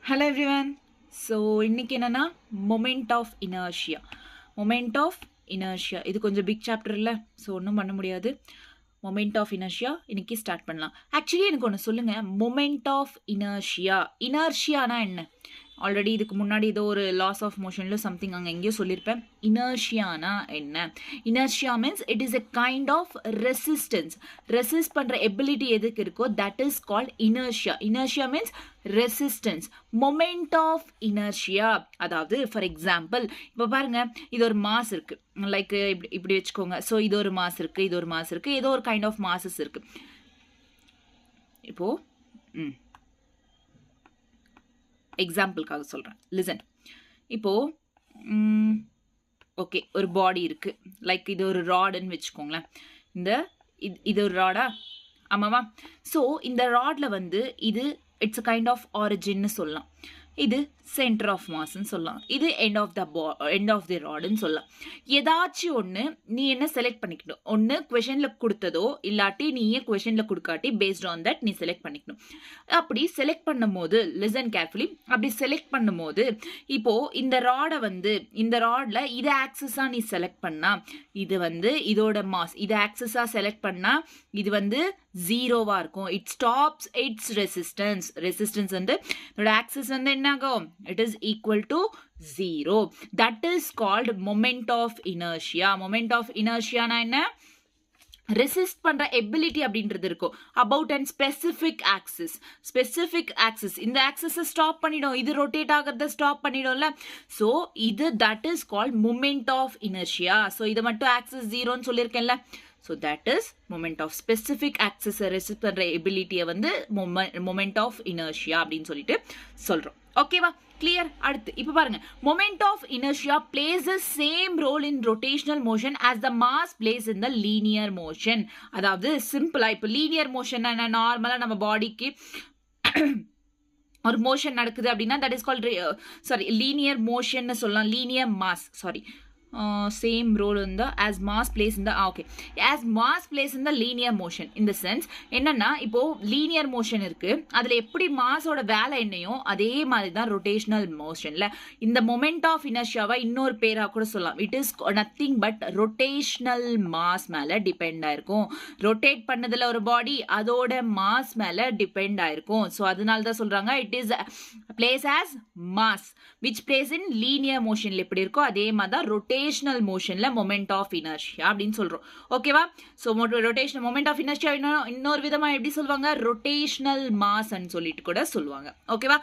Hello everyone. So இன்னைக்கு என்னன்னா moment of inertia. Moment of inertia இது கொஞ்சம் பிக் சாப்டர் இல்லை, ஸோ ஒன்றும் பண்ண முடியாது. மொமெண்ட் ஆஃப் இனர்ஷியா இன்னைக்கு ஸ்டார்ட் பண்ணலாம். ஆக்சுவலி எனக்கு ஒன்று சொல்லுங்க, மொமெண்ட் ஆஃப் இனர்ஷியா, இனர்ஷியானா என்ன? ஆல்ரெடி இதுக்கு முன்னாடி ஏதோ ஒரு லாஸ் ஆஃப் மோஷன்ல சம்திங் அங்கே எங்கேயோ சொல்லியிருப்பேன். இனர்ஷியானா என்ன? Inertia means it is a kind of resistance. Resist பண்ணுற எபிலிட்டி எதுக்கு இருக்கோ that is called inertia. Inertia means resistance. Moment of inertia, அதாவது ஃபார் எக்ஸாம்பிள் இப்போ பாருங்க, இது ஒரு மாஸ் இருக்கு, லைக் இப்படி வச்சுக்கோங்க. ஸோ இது ஒரு மாஸ் இருக்கு, இது ஒரு மாஸ் இருக்கு, ஏதோ ஒரு கைண்ட் ஆஃப் மாசஸ் இருக்கு. இப்போ எக்ஸாம்பிளுக்காக சொல்கிறேன், லிசன். இப்போது ஓகே, ஒரு பாடி இருக்குது, லைக் இது ஒரு ராடுன்னு வச்சுக்கோங்களேன். இது ஒரு ராடா, ஆமாவா? ஸோ இந்த ராடில் வந்து இது இட்ஸ் அ கைண்ட் ஆஃப் ஆரிஜின்னு சொல்லலாம், இது சென்டர் ஆஃப் மாஸ்ன்னு சொல்லலாம், இது எண்ட் ஆஃப் தி ராடுன்னு சொல்லலாம். ஏதாச்சும் ஒன்று நீ என்ன செலக்ட் பண்ணிக்கணும். ஒன்று கொஷனில் கொடுத்ததோ இல்லாட்டி நீயே கொஷனில் கொடுக்காட்டி பேஸ்ட் ஆன் தட் நீ செலக்ட் பண்ணிக்கணும். அப்படி செலக்ட் பண்ணும் போது லிசன் கேர்ஃபுல்லி, அப்படி செலக்ட் பண்ணும் போது இப்போது இந்த ராடை வந்து இந்த ராடில் இதை ஆக்சஸாக நீ செலக்ட் பண்ணால் இது வந்து இதோட மாஸ், இதை ஆக்சஸாக செலக்ட் பண்ணால் இது வந்து ஜீரோவாக இருக்கும். It stops its resistance. Resistance வந்து இதோட ஆக்சஸ் வந்து என்ன ஆகும்? It is equal to zero. That is called moment of inertia. Moment of இனர்ஷியானா என்ன? ரெசிஸ்ட் பண்ற எபிலிட்டி அப்படின்றது இருக்கும் about and specific axis. Specific axis, இந்த ஆக்சிஸை ஸ்டாப் பண்ணிடும், இது ரொட்டேட் ஆகிறத ஸ்டாப் பண்ணிடும்ல. ஸோ இது that is called moment of inertia. So இதை மட்டும் ஆக்சிஸ் ஜீரோன்னு சொல்லியிருக்கேன்ல. So that is moment of specific ஆக்சிஸை resist பண்ணுற எபிலிட்டியை வந்து மொமெண்ட் ஆஃப் இனர்ஷியா அப்படின்னு சொல்லிட்டு சொல்கிறோம். ஓகேவா? கிளியர்? அடுத்து இப்போ பாருங்க, moment of inertia plays the same role in rotational motion as the mass plays in the linear motion. அதாவது சிம்பிளா இப்போ லீனியர் மோஷன் நார்மலா நம்ம பாடிக்கு ஒரு மோஷன் நடக்குது அப்படின்னா that is called linear motion சொல்லலாம். Linear mass, same role in the as mass place in the as mass place in the linear motion. in the sense என்னன்னா இப்போ லீனியர் மோஷன் இருக்கு, அதுல எப்படி மாஸோட வேலை என்னையோ அதே மாதிரி தான் ரொட்டேஷனல் மோஷன்ல இந்த மொமெண்ட் ஆஃப் இனர்ஷியாவை இன்னொரு பேரா கூட சொல்லலாம். It is nothing but rotational mass மேல டிபெண்ட் ஆயிருக்கும். ரொட்டேட் பண்ணதுல ஒரு பாடி அதோட மாஸ் மேல டிபெண்ட் ஆயிருக்கும். ஸோ அதனால தான் சொல்றாங்க it is plays as mass which plays in linear மோஷன்ல எப்படி இருக்கோ அதே மாதிரி தான் ரொட்டேஷனல் மோஷன்ல மொமெண்ட் ஆஃப் இனர்ஷியா அப்படின்னு சொல்றோம். ஓகேவா? So rotational moment of inertia இன்னொரு விதமா எப்படி சொல்லுவாங்க? ரொட்டேஷனல் மாஸ் சொல்லிட்டு கூட சொல்லுவாங்க. ஓகேவா?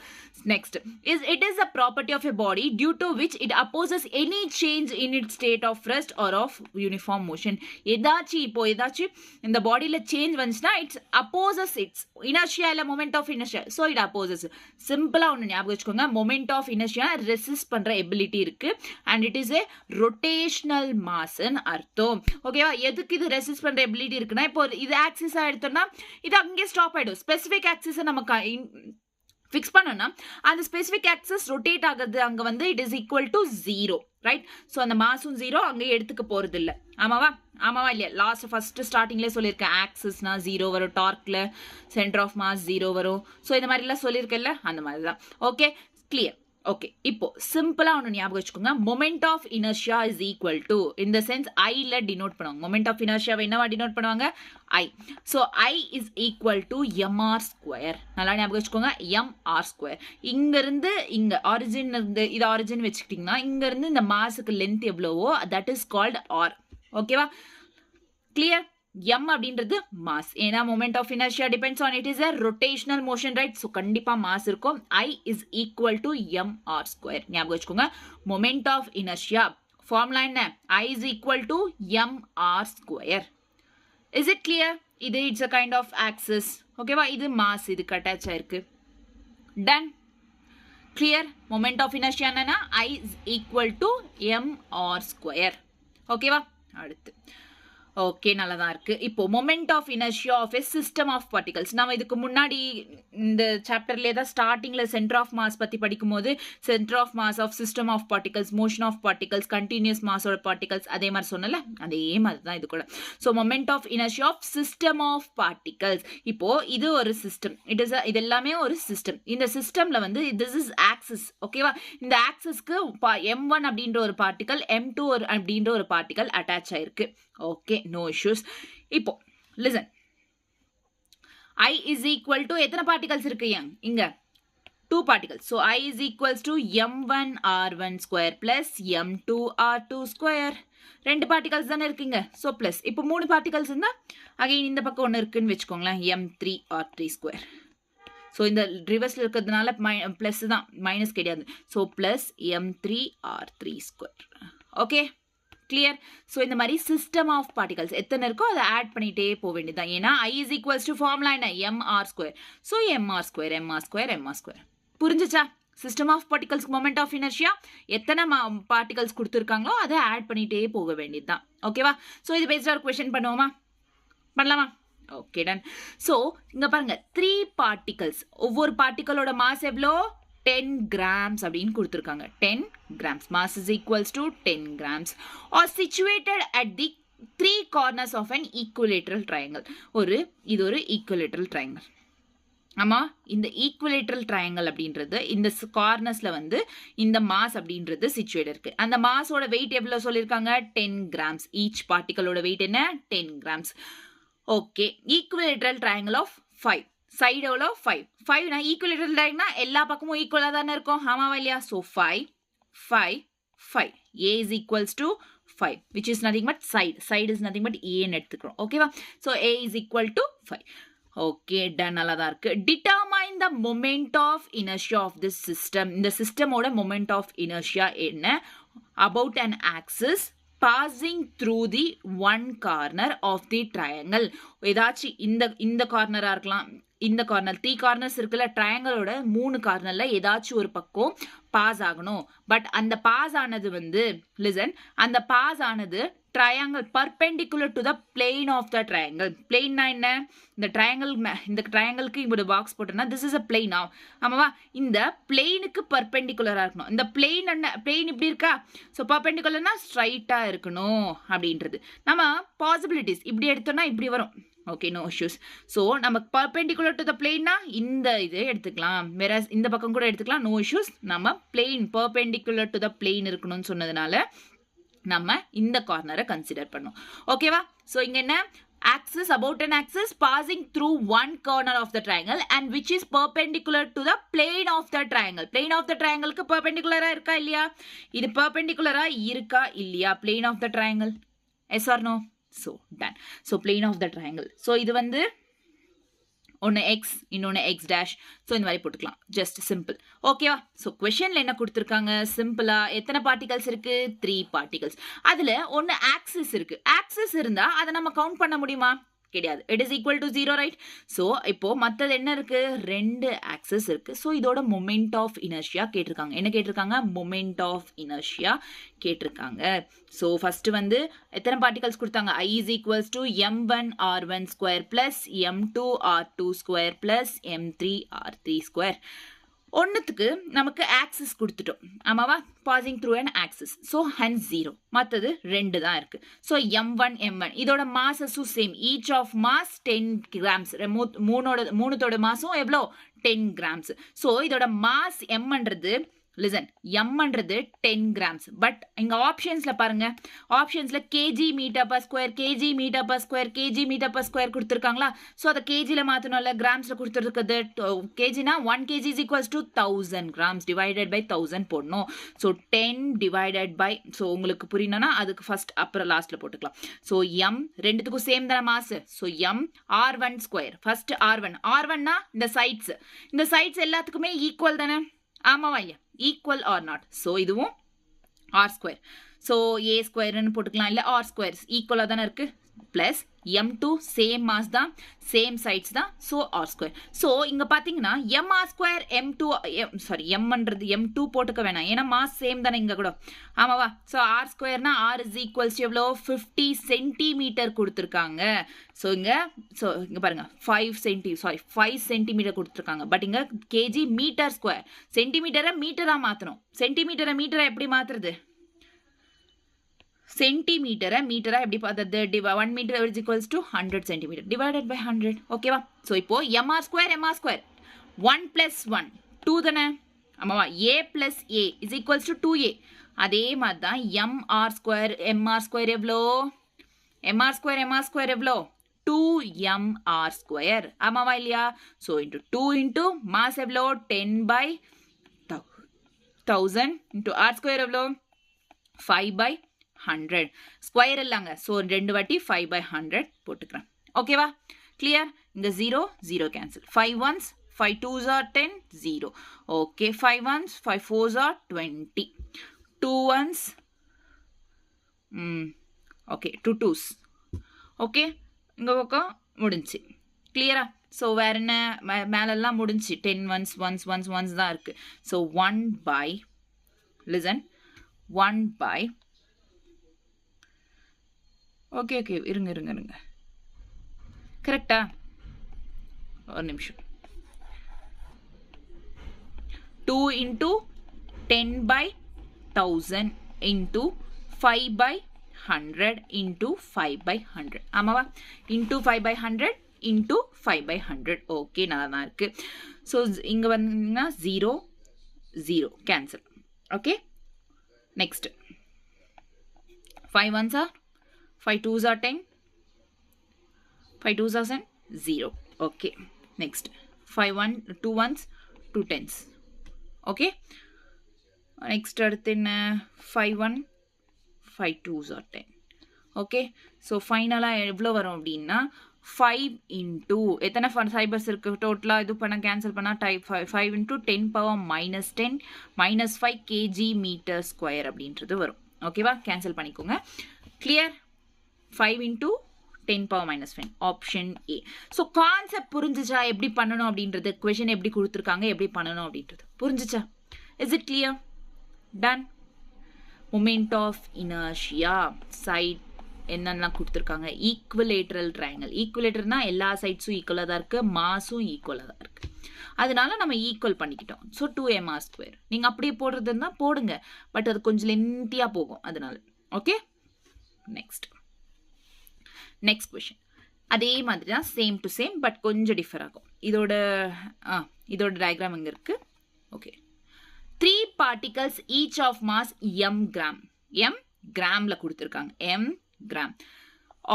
Next it is a property of a body due to which it opposes any change in it state of rest or of uniform motion. ஏதாச்சும் இந்த பாடியில சேஞ்ச் வந்துச்சுன்னா இட்ஸ் அப்போசஸ் இட்ஸ் இனர்ஷியா இல்ல moment of inertia. So it opposes. சிம்பிளா ஒன்று ஞாபகம் வச்சுக்கோங்க, moment of inertia resist பண்ற எபிலிட்டி இருக்கு and it is a rotational மாஸ்ன்னு அர்த்தம். ஓகேவா? எதுக்கு இது ரெசிஸ்ட் பண்ற எபிலிட்டி இருக்குன்னா, இப்போ இது ஆக்சிஸா எடுத்தோம்னா இது அங்கே ஸ்டாப் ஆயிடும். ஸ்பெசிபிக் ஆக்சிஸை நம்ம ஃபிக்ஸ் பண்ணோம்னா அந்த ஸ்பெசிபிக் ஆக்சிஸ் ரொட்டேட் ஆகுது அங்க வந்து it is equal to zero, right? So அந்த மாஸும் ஜீரோ அங்கே எடுத்துக்க போறது இல்லை. ஆமாவா இல்லையா? லாஸ்ட் ஃபர்ஸ்ட் ஸ்டார்டிங்லேயே சொல்லியிருக்கேன், ஆக்சிஸ்னா ஜீரோ வரும், டார்க்ல சென்டர் ஆஃப் மாஸ் ஜீரோ வரும். ஸோ இந்த மாதிரிலாம் சொல்லியிருக்கேன்ல, அந்த மாதிரி தான். Okay, clear? ஓகே, இப்போ சிம்பிளா ஒன்று ஞாபகம் வச்சுக்கோங்க, moment of inertia is equal to, இந்த சென்ஸ் ஐல டினோட் பண்ணுவாங்க. மொமெண்ட் ஆஃப் இனர்ஷியாவை என்னவா டினோட் பண்ணுவாங்க? I. So I is equal to MR square. நல்லா ஞாபகம் வச்சுக்கோங்க, எம்ஆர் ஸ்கொயர். இங்கிருந்து இங்க ஆரிஜின் இருந்து இது ஆரிஜின் வச்சுக்கிட்டீங்கன்னா இங்க இருந்து இந்த மாஸுக்கு லென்த் எவ்வளவோ தட் இஸ் கால்ட் ஆர். ஓகேவா? கிளியர்? m அப்படின்றது மாஸ். ஏன்னா moment of inertia depends on it is a rotational motion, right? So கண்டிப்பா மாஸ் இருக்கும். I is equal to mr square. ஞாபகம் வச்சுக்கோங்க, மொமெண்ட் ஆஃப் இனர்ஷியா ஃபார்முலா என்ன? I is equal to mr square. Is it clear? இது it's a kind of axis. ஓகேவா? இது mass, இதுக்கு attach ஆயிருக்கு. Done? Clear? Moment of inertia என்னன்னா I is equal to mr square. ஓகேவா? அடுத்து okay, நல்லா தான் இருக்கு. இப்போ moment of inertia of a system of particles. நம்ம இதுக்கு முன்னாடி இந்த சாப்டர்லேயே தான் ஸ்டார்டிங்கில் சென்டர் ஆஃப் மாஸ் பற்றி படிக்கும்போது centre of mass of system of particles, motion of particles, continuous மாஸோட பார்ட்டிகல்ஸ் அதே மாதிரி சொன்னல, அதே மாதிரி தான் இது கூட. So moment of inertia of system of particles. இப்போ இது ஒரு சிஸ்டம், இது எல்லாமே ஒரு சிஸ்டம். இந்த சிஸ்டம்ல வந்து திஸ் இஸ் ஆக்சிஸ். ஓகேவா? இந்த ஆக்சிஸ்க்கு M1 அப்படின்ற ஒரு பார்ட்டிகல், M2 அப்படின்ற ஒரு பார்ட்டிகல் அட்டாச் ஆயிருக்கு. Okay, no issues. இப்போ listen, I is equal to எத்தனை பார்ட்டிகல்ஸ் இருக்கு இங்க? 2 particles. So I is equals to M1 R1 square plus M2 R2 square. 2 particles தானே இருக்குங்க. So plus இப்போ 3 particles இருந்தா அகைன் இந்த பக்கம் ஒன்று இருக்குன்னு வச்சுக்கோங்களேன், M3 R3 square. ஸோ இந்த ரிவர்ஸில் இருக்கிறதுனால ப்ளஸ் தான், மைனஸ் கிடையாது. So plus M3 R3 square. Okay, clear? So இந்த மாதிரி சிஸ்டம் ஆஃப் பார்ட்டிகல்ஸ் எத்தனை இருக்கோ அதை ஆட் பண்ணிகிட்டே போக வேண்டியதுதான். ஏன்னா I is equals to formula என்ன? MR square. So MR square, MR square, MR square. புரிஞ்சுச்சா? சிஸ்டம் ஆஃப் பார்ட்டிகல்ஸ்க்கு மொமெண்ட் ஆஃப் இனர்ஷியா எத்தனை பார்ட்டிகல்ஸ் கொடுத்துருக்காங்களோ அதை ஆட் பண்ணிகிட்டே போக வேண்டியது தான். ஓகேவா? ஸோ இது பேஸ்டாக ஒரு கொஷின் பண்ணுவோமா? பண்ணலாமா? Okay, done. ஸோ இங்கே பாருங்க, 3 பார்ட்டிகல்ஸ். ஒவ்வொரு பார்ட்டிகளோட மாஸ் எவ்வளோ? 10 grams அப்படின்னு கொடுத்துருக்காங்க. 10 grams. Mass is equals to 10 grams. Or situated at the 3 corners of an equilateral triangle. இது ஒரு equilateral triangle. ஆமா, இந்த ஈக்குவலேட்ரல் ட்ரையாங்கல் அப்படின்றது இந்த கார்னர்ஸ்ல வந்து இந்த மாஸ் அப்படின்றது சிச்சுவேட் இருக்கு. அந்த மாஸோட வெயிட் எவ்வளவு சொல்லியிருக்காங்க? 10 grams. ஈச் பார்ட்டிகளோட வெயிட் என்ன? 10 grams. Okay, equilateral triangle of 5. Side எவ்வளோ? 5. 5 ஈக்குவலேட்ரல் ட்ரையாங்கல்னா எல்லா பக்கமும் ஈக்குவலாக தானே இருக்கும், ஆமாவா இல்லையா? So 5, 5, 5. A is equals to 5, which is nothing but side. Side is nothing but A ன்னு எடுத்துக்கிறோம். ஓகேவா? So A is equal to 5. Okay, done. நல்லா தான் இருக்கு. Determine the moment of inertia of this system. இந்த சிஸ்டமோட மொமெண்ட் ஆஃப் இனர்ஷியா என்ன? About an axis passing through the one corner of the triangle. ஏதாச்சும் இந்த கார்னரா இருக்கலாம், இந்த கார்னர், 3 கார்னர்ஸ் இருக்குல்ல ட்ரையாங்கலோட 3 கார்னர்ல ஏதாச்சும் ஒரு பக்கம் பாஸ் ஆகணும். பட் அந்த பாஸ் ஆனது வந்து லிசன், அந்த பாஸ் ஆனது triangle perpendicular to the plane of the triangle. பிளேன்னா என்ன? இந்த ட்ரையாங்கலுக்கு இப்படி பாக்ஸ் போட்டோம்னா திஸ் இஸ் அ பிளேன். ஆமாவா? இந்த பிளேனுக்கு பர்பெண்டிகுலரா இருக்கணும். இந்த பிளேன் இப்படி இருக்கா? ஸோ பர்பெண்டிகுலர்னா ஸ்ட்ரைட்டா இருக்கணும் அப்படின்றது. நம்ம பாசிபிலிட்டிஸ் இப்படி எடுத்தோம்னா இப்படி வரும். Okay, no issues. ஸோ நம்ம பர்பெண்டிகுலர் டு த பிளேன்னா இந்த இது எடுத்துக்கலாம், வேற இந்த பக்கம் கூட எடுத்துக்கலாம், நோ இஷ்யூஸ். நம்ம plane perpendicular to the plane இருக்கணும்னு சொன்னதுனால நம்ம இந்த கார்னரை கன்சிடர் பண்ணோம். ஓகேவா? ஸோ இங்க என்ன? axis, about an axis passing through one corner of the triangle and which is perpendicular to the plane of the triangle. Plane of the triangle க்கு perpendicular இருக்கா இல்லையா? இது perpendicular இருக்கா இல்லையா? Plane of the triangle. Yes or no? So done. So plane of the triangle. So இது வந்து ஒன்று X, இன்னொன்று எக்ஸ் டேஷ். ஸோ இந்த மாதிரி போட்டுக்கலாம், ஜஸ்ட் சிம்பிள். ஓகேவா? ஸோ கொஷனில் என்ன கொடுத்துருக்காங்க? சிம்பிளாக எத்தனை பார்ட்டிகல்ஸ் இருக்கு? 3 பார்ட்டிகல்ஸ். அதில் ஒன்று ஆக்சிஸ் இருக்கு. ஆக்சிஸ் இருந்தால் அதை நம்ம கவுண்ட் பண்ண முடியுமா? கிடையாது. It is equal to 0, right? So இப்போ மற்றது என்ன இருக்கு? 2 ஆக்சிஸ் இருக்கு. ஸோ இதோட மொமெண்ட் ஆஃப் இனர்ஷியா கேட்டிருக்காங்க. என்ன கேட்டிருக்காங்க? மொமெண்ட் ஆஃப் இனர்ஷியா கேட்டிருக்காங்க. ஸோ ஃபர்ஸ்ட் வந்து எத்தனை பார்ட்டிகல்ஸ் கொடுத்தாங்க? I is equals to M1 R1 square plus M2 R2 square plus M3 R3 square. ஒன்றுத்துக்கு நமக்கு ஆக்சிஸ் கொடுத்துட்டோம், ஆமாவா? Passing through an axis. So hence 0. மற்றது 2 தான் இருக்கு. ஸோ M1 இதோட மாசஸும் same. Each of mass 10 grams. மூணுத்தோட மாசும் எவ்வளோ? 10 grams. ஸோ இதோட மாஸ் எம்ன்றது லிசன், எம்ன்றது 10 grams. பட் இங்கே ஆப்ஷன்ஸில் பாருங்க, ஆப்ஷன்ஸில் kg metre per square, kg metre per square, kg metre per square கொடுத்துருக்காங்களா? ஸோ அதை கேஜியில் மாற்றணும்ல, கிராம்ஸில் கொடுத்துருக்குது. கேஜினா 1 kg is equals to 1000 grams divided by 1000 போடணும். ஸோ 10 டிவைடட் பை, ஸோ உங்களுக்கு புரியணும்னா அதுக்கு ஃபர்ஸ்ட் அப்புறம் லாஸ்ட்டில் போட்டுக்கலாம். ஸோ எம் ரெண்டுத்துக்கும் சேம் தானே mass. So M R1 square, first R1னா இந்த சைட்ஸ் எல்லாத்துக்குமே ஈக்குவல் தானே, ஆமாவா ஐயா? Equal or not. ஸோ இதுவும் ஆர் ஸ்கொயர். ஸோ ஏ ஸ்கொயர்னு போட்டுக்கலாம், இல்லை ஆர் ஸ்கொயர் ஈக்குவலாக தானே இருக்குது. plus m2 same mass தான் same sides தான் so r square. so இங்க பாத்தீங்கன்னா mr square m2 sorry mன்றது m2 போட்டுக்க வேணாம் ஏன்னா mass same தானே இங்க கூட ஆமாவா. so r square னா r is equals to எவ்வளோ 50 சென்டிமீட்டர் கொடுத்துருக்காங்க. இங்க பாருங்க 5 சென்டிமீட்டர் கொடுத்துருக்காங்க. பட் இங்க கேஜி மீட்டர் ஸ்கொயர், சென்டிமீட்டரை மீட்டரா மாத்தணும். சென்டிமீட்டரை மீட்டரா எப்படி மாத்துறது? சென்டிமீட்டரை மீட்டரா எப்படி பார்த்தது? 1 meter is equals to 100 centimeter divided by 100. ஓகேவா? ஸோ இப்போ mr square 1 plus 1 2 தானே ஆமாவா. a plus a is equals to 2a. அதே மாதிரி தான் mr square எவ்வளோ? mr square எவ்வளோ? 2mr square ஆமாவா இல்லையா? ஸோ இன்ட்டு 2 இன்ட்டு மாஸ் எவ்வளோ? 10 by 1000 இன்ட்டு r square எவ்வளோ? 5 by 100 ஸ்கொயர் இல்லைங்க. ஸோ 2 வாட்டி 5 by 100 போட்டுக்கிறேன். ஓகேவா? கிளியர்? இந்த 0 cancel. 5 ones 5 2s are 10 0. Okay 5 ones 5 4s are 20. 2 ones okay 2 2s. Okay இங்க பக்கம் முடிஞ்சு. கிளியரா? ஸோ வேற என்ன மேலெல்லாம் முடிஞ்சு. 10 ones தான் இருக்கு. So 1 by listen 1 by okay இருங்க கரெக்டா? ஒரு நிமிஷம். 2 into 10 by 1000 into 5 by 100 into 5 by 100 ஆமாவா? into 5 by 100 into 5 by 100. Okay நல்லா தான் இருக்கு. ஸோ இங்க வந்தீங்கன்னா 0 cancel. Okay next 5 ones are 5 2s are 10 5 2s are 0. okay next 2 ones 2 10s. okay next அடுத்து என்ன 5 1 5 2s are 10. okay so ஃபைனலாக எவ்வளோ வரும் அப்படின்னா 5 into எத்தனை ஃபைபர்ஸ் இருக்கு டோட்டலாக இது பண்ண கேன்சல் பண்ணால் 5 into 10 power minus 10 minus 5 kg meter square அப்படின்றது வரும். ஓகேவா? கேன்சல் பண்ணிக்கோங்க. Clear? 5 into 10 power minus 5 option A. So concept புரிஞ்சிச்சா எப்படி பண்ணணும் அப்படின்றது? கொஷின் எப்படி கொடுத்துருக்காங்க, எப்படி பண்ணணும் அப்படின்றது புரிஞ்சிச்சா? Is it clear? Done. Moment of inertia side என்னென்னலாம் கொடுத்துருக்காங்க? Equilateral triangle. ஈக்குவலேட்டர்னா எல்லா சைட்ஸும் ஈக்குவலாக தான் இருக்குது, மாஸும் ஈக்குவலாக தான் இருக்குது. அதனால நம்ம ஈக்குவல் பண்ணிக்கிட்டோம். So 2mr square. நீங்கள் அப்படியே போடுறதுன்னா போடுங்க, பட் அது கொஞ்சம் லென்த்தியாக போகும் அதனால. ஓகே நெக்ஸ்ட் கொஷின் அதே மாதிரி தான் சேம் டு சேம், பட் கொஞ்சம் டிஃபர் ஆகும். இதோட டயக்ராம் இங்கே இருக்கு. Okay 3 particles each of mass m கிராம்ல கொடுத்துருக்காங்க. m gram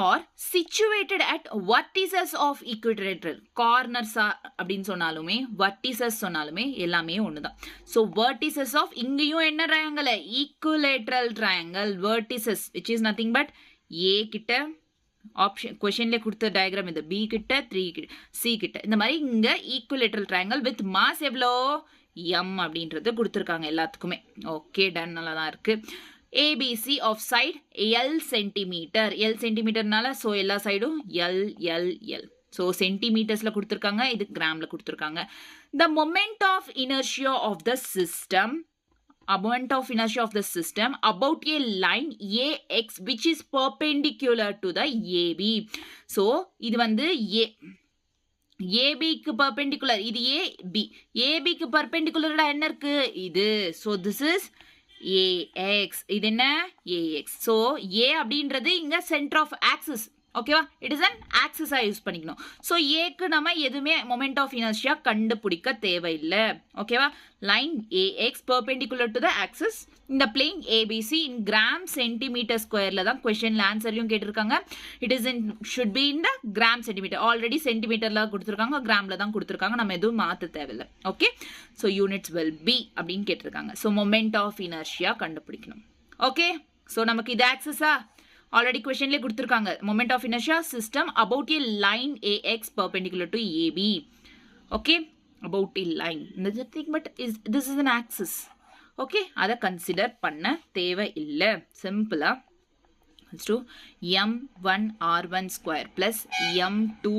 R situated at vertices of equilateral corners அப்படின்னு சொன்னாலுமே vertices சொன்னாலுமே எல்லாமே ஒண்ணுதான். so vertices of இங்கேயும் என்ன triangle? equilateral triangle vertices which is nothing but a கிட்ட ஆப்ஷன் கொஷின்ல கொடுத்த டயக்ராம் இது, b கிட்ட 3 கிட்ட c கிட்ட இந்த மாதிரி இங்க ஈக்குவலேட்டரல் ட்ரையாங்கல் வித் மாஸ் எவ்வளோ m அப்படின்றது கொடுத்துருக்காங்க எல்லாத்துக்குமே. Okay done. நல்லா தான் இருக்கு. ABC of side L centimetre. L சென்டிமீட்டர்னால ஸோ எல்லா சைடும் L. ஸோ சென்டிமீட்டர்ஸ்ல கொடுத்துருக்காங்க, இது கிராம்ல கொடுத்துருக்காங்க. The moment of inertia of the system about a line AX which is perpendicular to the AB. so இது வந்து AB க்கு perpendicular, இது AB க்கு perpendicular என்ன இருக்கு? இது. so this is AX. இது என்ன? AX. so A அப்படின்றது இங்க சென்டர் ஆஃப் ஆக்சிஸ். ஓகேவா? இட் இஸ் அன் ஆக்சிஸா யூஸ் பண்ணிக்கணும். ஸோ ஏக்கு நம்ம எதுவுமே மொமெண்ட் ஆஃப் இனர்ஷியா கண்டுபிடிக்க தேவையில்லை. ஓகேவா? Line AX perpendicular to the axis இந்த plane ABC in gram centimetre ஸ்கொயர்ல தான் கொஸ்டின்ல ஆன்சர்லையும் கேட்டிருக்காங்க. It is in should be in the gram centimetre. Already சென்டிமீட்டர்ல கொடுத்துருக்காங்க, கிராம்ல தான் கொடுத்துருக்காங்க, நம்ம எதுவும் மாற்ற தேவையில்லை. Okay so units will be அப்படின்னு கேட்டிருக்காங்க. ஸோ மொமெண்ட் ஆஃப் இனர்ஷியா கண்டுபிடிக்கணும். ஓகே ஸோ நமக்கு இது ஆக்சிஸா ஆல்ரெடி கொஸ்டின்லேயே கொடுத்துருக்காங்க. Moment of inertia system about a line AX perpendicular to AB. Okay about a line but this is an axis. Okay அதை consider பண்ண தேவை இல்லை. சிம்பிளா to m1 r1 square plus m2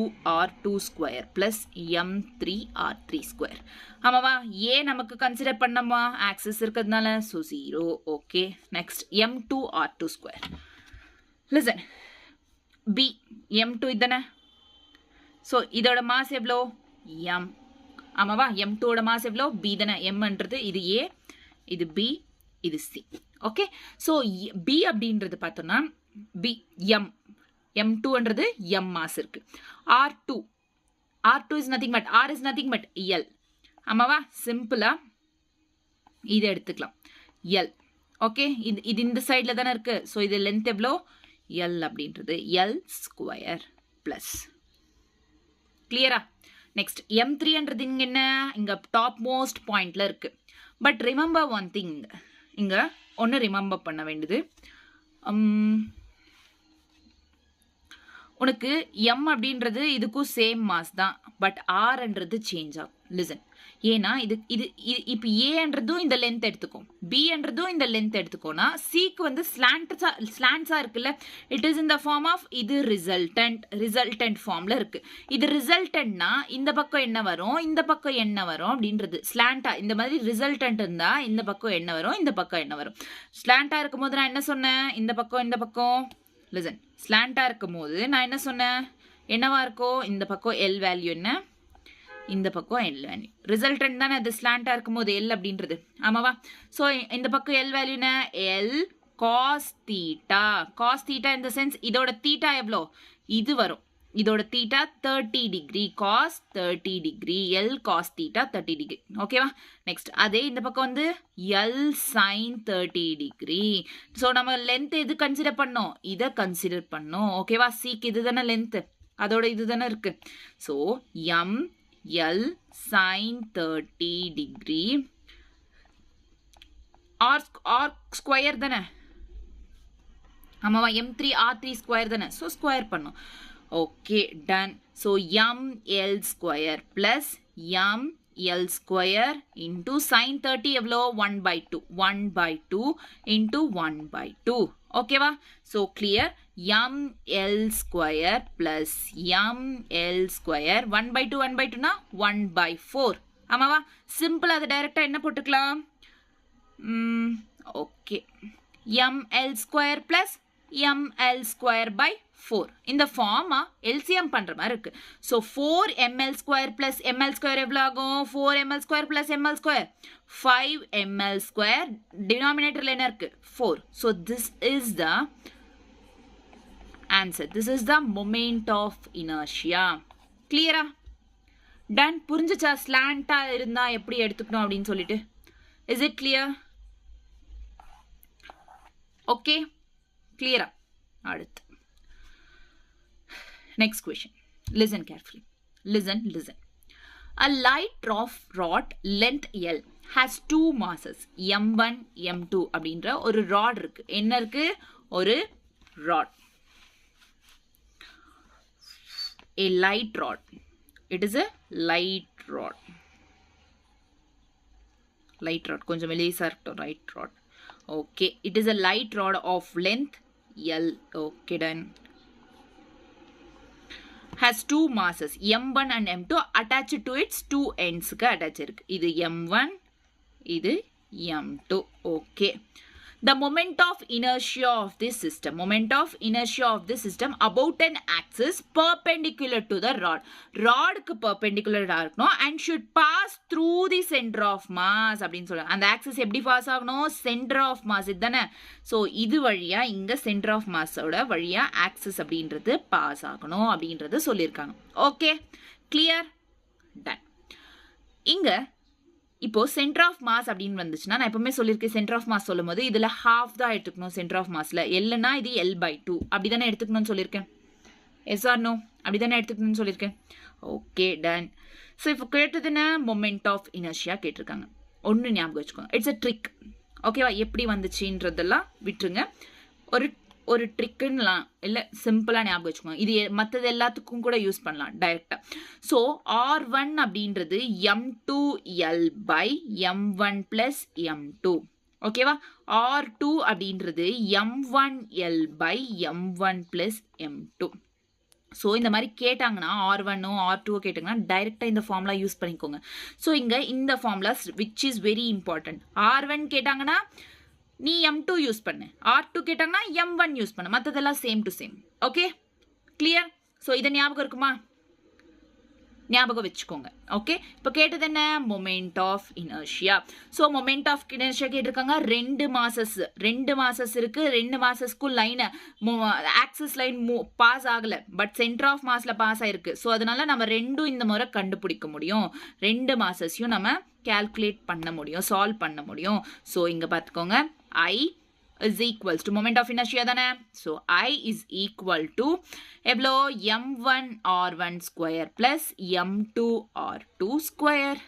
r2 square plus m3 r3 square. ஆமாவா ஏ நமக்கு consider பண்ணமா axis இருக்கிறதுனால so 0. okay next m2 r2 square. listen b m2 இதன so இதோட மாஸ் எவ்வளோ m. ஆமாவா m2 ஓட மாஸ் எவ்வளோ b தானே mன்றது இது a இது b இது c. ஓகே ஸோ b அப்படின்றது பார்த்தோம்னா b m m2ன்றது m மாஸ் இருக்கு. r2 is nothing but r is nothing but l. ஆமாவா சிம்பிளா இதை எடுத்துக்கலாம் l. ஓகே இது இந்த சைடில் தானே இருக்கு. ஸோ இது லென்த் எவ்வளோ l அப்படின்றது l ஸ்கொயர் பிளஸ். கிளியரா? நெக்ஸ்ட் m3ன்றது இங்கே என்ன இங்கே டாப் மோஸ்ட் பாயிண்ட்ல இருக்கு. பட் ரிமெம்பர் ஒன் திங், இங்கே ஒன்று ரிமெம்பர் பண்ண வேண்டியது, உனக்கு m அப்படின்றது இதுக்கும் சேம் மாஸ் தான், பட் rன்றது சேஞ்ச் ஆகும். லிசன், ஏன்னா இது இது இப்போ ஏன்றதும் இந்த லென்த் எடுத்துக்கும், பின்றதும் இந்த லென்த் எடுத்துக்கோனா சிக்கு வந்து ஸ்லாண்ட்ஸாக இருக்குல்ல, it is in the form of இது ரிசல்டன்ட் ஃபார்மில் இருக்குது. இது ரிசல்டன்ட்னா இந்த பக்கம் என்ன வரும் இந்த பக்கம் என்ன வரும் அப்படின்றது ஸ்லாண்டாக இந்த மாதிரி ரிசல்டன்ட் இருந்தால் இந்த பக்கம் என்ன வரும் இந்த பக்கம் என்ன வரும். ஸ்லாண்டாக இருக்கும் போது நான் என்ன சொன்னேன், இந்த பக்கம் லிசன், ஸ்லாண்டாக இருக்கும் போது நான் என்ன சொன்னேன், என்னவா இருக்கும் இந்த பக்கம் எல் வேல்யூ என்ன, இந்த பக்கம் எல் வேல்யூ. ரிசல்டன்ட் தானே அது ஸ்லாண்டாக இருக்கும் போது எல் அப்படின்றது. ஆமாவா? ஸோ இந்த பக்கம் எல் வேல்யூ என்ன L cos theta. Cos theta இந்த சென்ஸ் இதோட தீட்டா எவ்வளோ இது வரும், இதோட theta 30 degree, cos 30 degree, L cos theta 30 degree. ஓகேவா? நெக்ஸ்ட் அதே இந்த பக்கம் வந்து எல் சைன் 30 டிகிரி. ஸோ நம்ம லென்த் எது கன்சிடர் பண்ணோம், இதை கன்சிடர் பண்ணோம். ஓகேவா? சிக்கு இது தானே லென்த்து, அதோட இது தானே இருக்கு. So M L sine 30 degree R square தானே. ஆமாவா? m3 r3 ஸ்கொயர் தானே. ஸோ ஸ்கொயர் பண்ணும். Okay done. So ml square plus ml square into sine 30 எவ்வளோ 1/2 1/2 இன்டூ 1/2. ஓகேவா? So clear. ml square plus ml square 1/2 1/2னா 1/4. ஆமாவா? சிம்பிள் அதை டைரக்டா என்ன போட்டுக்கலாம், okay ml square plus ml square by 4. இந்த ஃபார்மா எல்சிஎம் பண்ற மாதிரி இருக்கு. So 4ml square plus ml square எவ்வளோ ஆகும், 4ml square plus ml square 5ml square, டினாமினேட்டர்ல என்ன இருக்கு 4. So this is the answer. This is the moment of inertia. Clear-ஆ? Done. புரிஞ்சுச்சா ஸ்லாண்டா இருந்தா எப்படி எடுத்துக்கணும் அப்படின்னு சொல்லிட்டு? Is it clear? Okay? Clear-ஆ? அடுத்து next question. Listen carefully. Listen. A light rod length L has two masses m1 m2 அப்படின்ற ஒரு ராட் இருக்கு. என்ன இருக்கு? ஒரு rod. A light rod. It is a light rod. Light rod. கொஞ்சம் மெலிசா இருக்கட்டும். Light rod. Okay. It is a light rod of length L. Okay done. Has two masses m1 and m2 attached to its two ends. attached இருக்கு. இது m1, இது m2. Okay. The moment of inertia of this system about an axis perpendicular to the rod. Rodக்கு perpendicular இருக்கணும் and should pass through the center of mass அப்படின்னு சொல்றாங்க. அந்த axis எப்படி pass ஆகணும், center of mass இதுதானே. So இது வழியா இங்க center of massோட வழியா axis அப்படின்றது பாஸ் ஆகணும் அப்படின்றது சொல்லியிருக்காங்க. Okay clear? டன். இங்க இப்போ சென்டர் ஆஃப் மாஸ் அப்படின்னு வந்துச்சுன்னா நான் எப்பவுமே சொல்லியிருக்கேன், சென்டர் ஆஃப் மாஸ் சொல்லும் போது இதுல ஹாஃப் தான் எடுத்துக்கணும். சென்டர் ஆஃப் மாஸ்ல எல்னா இது l/2 அப்படிதானே எடுத்துக்கணும்னு சொல்லியிருக்கேன். Yes or no? அப்படிதானே எடுத்துக்கணும்னு சொல்லியிருக்கேன். Okay done. ஸோ இப்போ கேட்டதுன்னா மொமெண்ட் ஆஃப் இனர்ஷியா கேட்டிருக்காங்க. ஒன்று ஞாபகம் வச்சுக்கோங்க, இட்ஸ் அ ட்ரிக். ஓகேவா? எப்படி வந்துச்சுன்றதெல்லாம் விட்டுருங்க. ஒரு ட்ரிக்குன்னெலாம் இல்லை, சிம்பிளாக ஞாபகம் வச்சுக்கோங்க. இது மற்றது எல்லாத்துக்கும் கூட யூஸ் பண்ணலாம் டைரெக்டாக. ஸோ R1 அப்படின்றது m2L by m1 plus m2. ஓகேவா? R2 அப்படின்றது m1L by m1 plus m2. So இந்த மாதிரி கேட்டாங்கன்னா R1 R2 கேட்டாங்கன்னா டைரெக்டாக இந்த ஃபார்முலா யூஸ் பண்ணிக்கோங்க. ஸோ இங்கே இந்த formulas which is very important. R1 கேட்டாங்கன்னா நீ M2 யூஸ் பண்ணு, R2 கேட்டாங்கன்னா M1 யூஸ் பண்ணு, மற்றதெல்லாம் same to same. Okay, clear? So இதை ஞாபகம் இருக்குமா? ஞாபகம் வச்சுக்கோங்க. ஓகே, இப்போ கேட்டது என்ன? Moment of inertia. So moment of inertia கேட்டிருக்காங்க. 2 மாசஸ் இருக்கு. 2 மாசஸ்க்கும் லைனை ஆக்சிஸ் லைன் பாஸ் ஆகலை, பட் சென்டர் ஆஃப் மாஸ்ல பாஸ் ஆயிருக்கு. ஸோ அதனால நம்ம ரெண்டும் இந்த முறை கண்டுபிடிக்க முடியும். 2 மாசஸையும் நம்ம கால்குலேட் பண்ண முடியும், சால்வ் பண்ண முடியும். ஸோ இங்கே பார்த்துக்கோங்க, I is equals to moment of inertia தானே. So I is equal to எவ்வளோ? m1 r1 square plus m2 r2 square.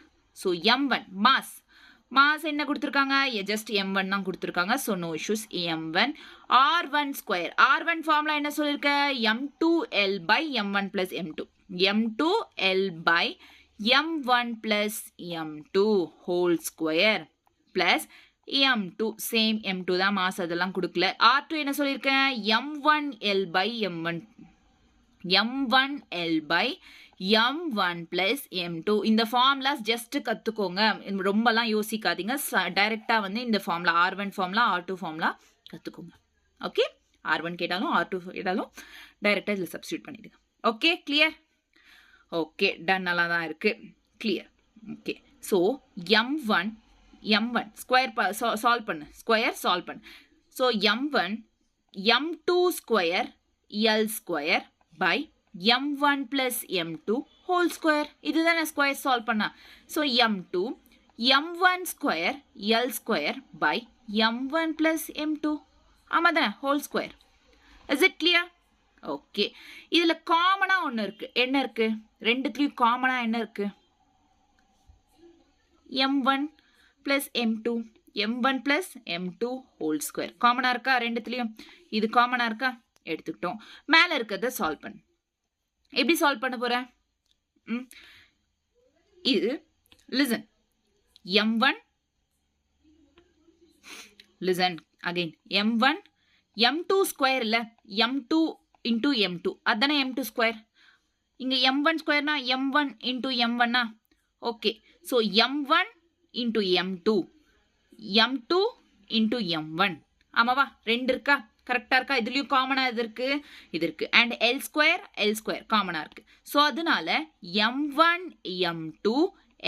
So m1 mass என்ன கொடுத்துருக்காங்க? just m1 தான் கொடுத்துருக்காங்க. So no issues. m1 r1 square. r1 formula என்ன சொல்லியிருக்க? m2l by m1 plus m2. m2l by m1 plus m2 whole square plus m2 same m2 தான், mass அதெல்லாம் கொடுக்கல. R2 என்ன சொல்லியிருக்கேன்? m1l by m1 plus m2. இந்த formulas just கற்றுக்கோங்க, ரொம்பலாம் யோசிக்காதீங்க. டைரெக்டாக வந்து இந்த formula R1 formula R2 formula கற்றுக்கோங்க. ஓகே, R1 கேட்டாலும் R2 கேட்டாலும் டைரெக்டாக இதில் சப்ஸ்டியூட் பண்ணிடுங்க. Okay, clear? Okay, done. நல்லா தான் இருக்குது, clear. Okay, so m1 square solve பண்ணு, ஸ்கொயர் சால்வ் பண்ணு. So m1 m2 square l square by m1 plus m2 whole square. இதுதானே ஸ்கொயர் சால்வ் பண்ணா. So m2 m1 square l square by m1 plus m2. ஆமாம் தானே, whole square. Is it clear? Okay, இதில் காமனாக ஒன்று இருக்குது. என்ன இருக்குது? ரெண்டுத்துலேயும் காமனாக என்ன இருக்குது? m1 plus m2, m1 plus m2 whole square காமனாக இருக்கா? ரெண்டுத்துலேயும் இது காமனாக இருக்கா? எடுத்துக்கிட்டோம். மேலே இருக்கிறத சால்வ் பண்ணு. எப்படி சால்வ் பண்ண போகிறேன்? இது listen, m1 listen again, m1 m2 square இல்லை, m2 இன்டூ m2, அதுதானே m2 ஸ்கொயர். இங்கே m1 ஸ்கொயர்னா m1 இன்டூ m1னா. Okay, so m1 into m2 into m1. ஆமாவா? ரெண்டு இருக்கா? கரெக்டாக இருக்கா? இதுலேயும் காமனாக இது இருக்கு அண்ட் எல் ஸ்கொயர் காமனாக இருக்கு. ஸோ அதனால m1 m2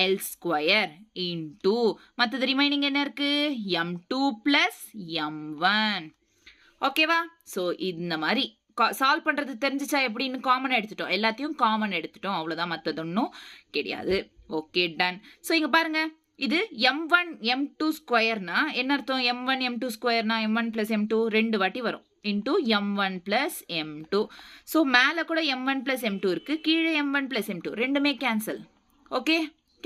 L square into மற்றது ரிமைனிங் என்ன இருக்கு? m2 plus m1. ஓகேவா? ஸோ இந்த மாதிரி சால்வ் பண்ணுறது தெரிஞ்சிச்சா? எப்படின்னு காமன் எடுத்துட்டோம், எல்லாத்தையும் காமன் எடுத்துட்டோம், அவ்வளோதான், மற்றது ஒன்றும் கிடையாது. Okay, done. ஸோ இங்கே பாருங்க, இது m1 m2 ஸ்கொயர்னா என்ன அர்த்தம்? m1 m2 ஸ்கொயர்னா m1 plus m2 ரெண்டு வாட்டி வரும் into m1 plus m2. So மேலே கூட m1 plus m2 இருக்குது, கீழே m1 plus m2 ரெண்டுமே கேன்சல். ஓகே,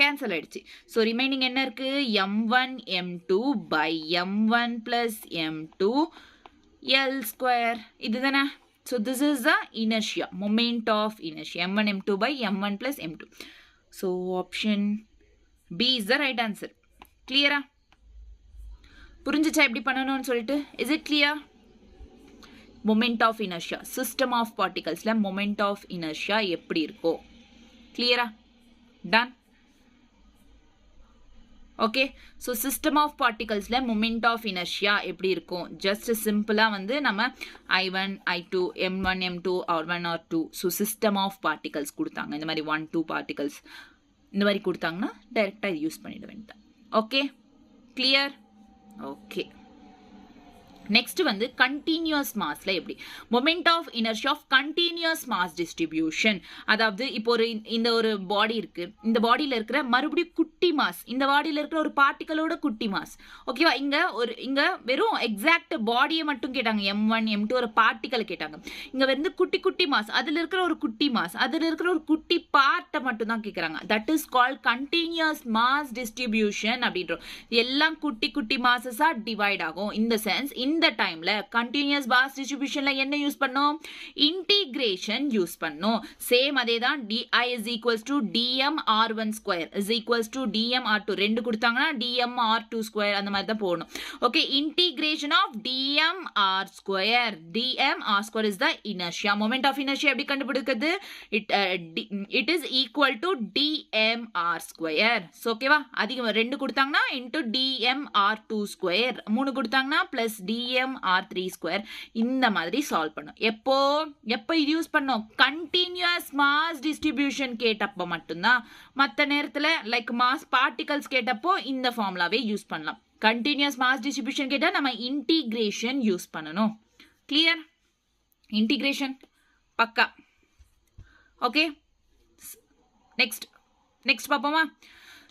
கேன்சல் ஆயிடுச்சு. ஸோ ரிமைனிங் என்ன இருக்குது? m1 m2 by m1 plus m2 l square. இதுதானே? So this is the inertia, moment of inertia, m1 m2 by m1 plus m2. So option B is the right answer. கிளியரா? புரிஞ்சிச்சா எப்படி பண்ணணும்னு சொல்லிட்டு? Is it clear? Moment of inertia, system of பார்ட்டிகல்ஸ்ல moment of inertia எப்படி இருக்கோ? கிளியரா? Done. Okay, so system of பார்ட்டிகல்ஸில் மொமெண்ட் ஆஃப் இனர்ஷியா எப்படி இருக்கும்? ஜஸ்ட் சிம்பிளாக வந்து நம்ம I1 I2 m1 m2 r1 r2. So system of particles கொடுத்தாங்க, இந்த மாதிரி 1 2 பார்ட்டிகல்ஸ் இந்த மாதிரி கொடுத்தாங்கன்னா டைரெக்டாக இது யூஸ் பண்ணிட வேண்டாம். Okay, clear? ஓகே, நெக்ஸ்ட் வந்து கண்டினியூஸ் மாஸ்ல எப்படி moment of inertia of continuous mass distribution. அதாவது இப்போ இந்த ஒரு பாடி இருக்கு, இந்த பாடியில் இருக்கிற மறுபடியும் குட்டி மாஸ், இந்த பாடியில் இருக்கிற ஒரு பார்ட்டிகளோட குட்டி மாஸ். ஓகேவா? இங்க வெறும் எக்ஸாக்ட் பாடியை மட்டும் கேட்டாங்க, m1 m2 ஒரு பார்ட்டிகல் கேட்டாங்க. இங்க வந்து குட்டி குட்டி மாஸ், அதுல இருக்கிற ஒரு குட்டி மாஸ், அதுல இருக்கிற ஒரு குட்டி பார்ட்டை மட்டும் தான் கேட்கறாங்க. That is called continuous mass distribution அப்படின்றோம். எல்லாம் குட்டி குட்டி மாசஸா டிவைட் ஆகும். இந்த சென்ஸ் இந்த இந்த டைம்ல கண்டினியூஸ் மாஸ் டிஸ்ட்ரிபியூஷன்ல என்ன யூஸ் பண்ணோம்? இன்டிகிரேஷன் யூஸ் பண்ணோம். சேம் அதே தான் di is equals to dm r1 square is equals to dm r2 ரெண்டு கொடுத்தாங்கன்னா dm r2 square அந்த மாதிரி தான் போடணும். Okay, integration of dm r square. dm r square is the inertia. Moment of inertia எப்படி கண்டுபிடிக்கிறது? It is equal to dm r square. So ஓகேவா, அதிகம் ரெண்டு கொடுத்தாங்கன்னா into dm r2 square, மூணு கொடுத்தாங்கன்னா plus dm r3 square. இந்த மாதிரி சால்வ் பண்ணும். எப்போ இது யூஸ் பண்ணோம்? கண்டினியூஸ் மாஸ் டிஸ்ட்ரிபியூஷன் கேட்டப்போ மட்டும்தான். மற்ற நேரத்தில் லைக் மாஸ் பார்ட்டிகல்ஸ் கேட்டப்போ இந்த ஃபார்முலாவே யூஸ் பண்ணலாம். கண்டினியூஸ் மாஸ் டிஸ்ட்ரிபியூஷன் கேட்டால் நம்ம இன்டிகிரேஷன் யூஸ் பண்ணணும். கிளியர்? இன்டிகிரேஷன் பக்கா. ஓகே, நெக்ஸ்ட் பார்ப்போமா?